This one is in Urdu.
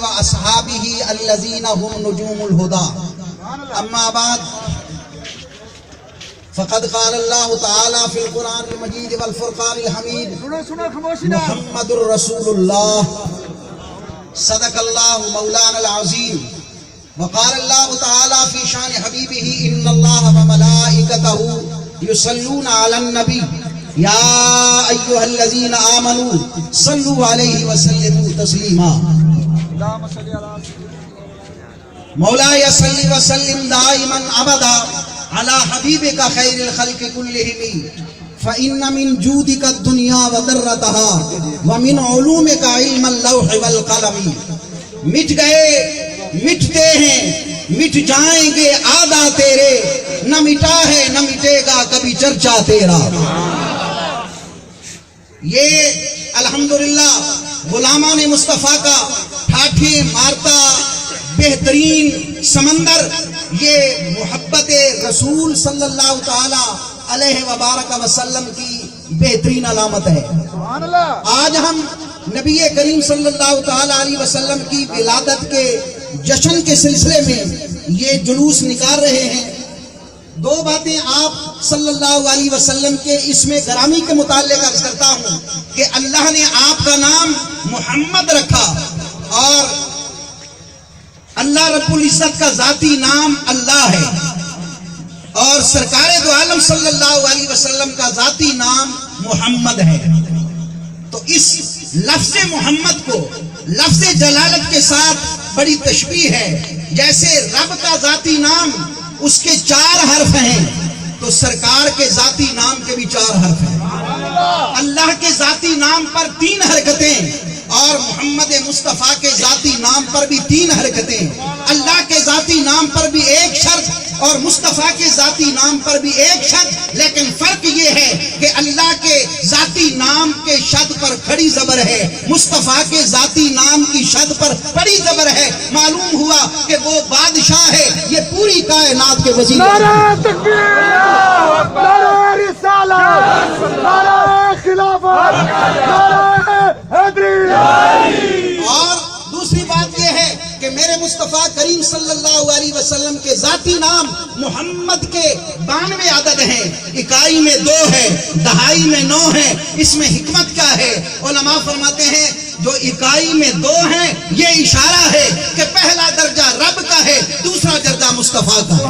وأصحابه الذين هم نجوم الهدى. أما بعد فقد قال الله تعالى في القرآن المجيد والفرقان الحميد محمد رسول الله صدق الله مولانا العظيم. وقال الله تعالى في شان حبيبه إن الله وملائكته يصلون على النبي يا أيها الذين آمنوا صلوا عليه وسلموا تسليما. مولاي صل وسلم دائما أبدا على حبيبك خير الخلق كلهم فإن من جودك الدنيا وذرتها ومن علومك علم اللوح والقلم. مٹ گئے مٹتے ہیں مٹ جائیں گے آدھا تیرے نہ مٹا ہے نہ مٹے گا کبھی چرچا تیرا. یہ الحمدللہ غلامان مصطفیٰ کا ٹھاٹھے مارتا بہترین سمندر یہ محبت رسول صلی اللہ تعالی علیہ وبارک وسلم کی بہترین علامت ہے. آج ہم نبی کریم صلی اللہ تعالی علیہ وسلم کی ولادت کے جشن کے سلسلے میں یہ جلوس نکال رہے ہیں. دو باتیں آپ صلی اللہ علیہ وسلم کے اسم گرامی کے متعلق عرض کرتا ہوں کہ اللہ نے آپ کا نام محمد رکھا اور اللہ رب العزت کا ذاتی نام اللہ ہے اور سرکار دو عالم صلی اللہ علیہ وسلم کا ذاتی نام محمد ہے. تو اس لفظ محمد کو لفظ جلالت کے ساتھ بڑی تشبیہ ہے. جیسے رب کا ذاتی نام اس کے 4 حرف ہیں تو سرکار کے ذاتی نام کے بھی 4 حرف ہیں. اللہ کے ذاتی نام پر 3 حرکتیں اور محمد مصطفیٰ کے ذاتی نام پر بھی 3 حرکتیں. اللہ کے ذاتی نام پر بھی 1 شرط اور مصطفیٰ کے ذاتی نام پر بھی 1 شرط. لیکن فرق یہ ہے کہ اللہ کے ذاتی نام کے شد پر کھڑی زبر ہے, مصطفیٰ کے ذاتی نام کی شد پر بڑی زبر ہے. معلوم ہوا کہ وہ بادشاہ ہے, یہ پوری کائنات کے وزیر. نعرہ تکبیر, نعرہ رسالت, نعرہ خلافت, نعرہ حیدری. اور دوسری بات یہ ہے کہ میرے مصطفیٰ کریم صلی اللہ علیہ وسلم کے ذاتی نام محمد کے 92 عدد ہیں. اکائی میں 2 ہے, دہائی میں 9 ہے. اس میں حکمت کیا ہے؟ علماء فرماتے ہیں جو اکائی میں 2 ہیں یہ اشارہ ہے کہ پہلا درجہ رب کا ہے, دوسرا درجہ مصطفیٰ کا ہے.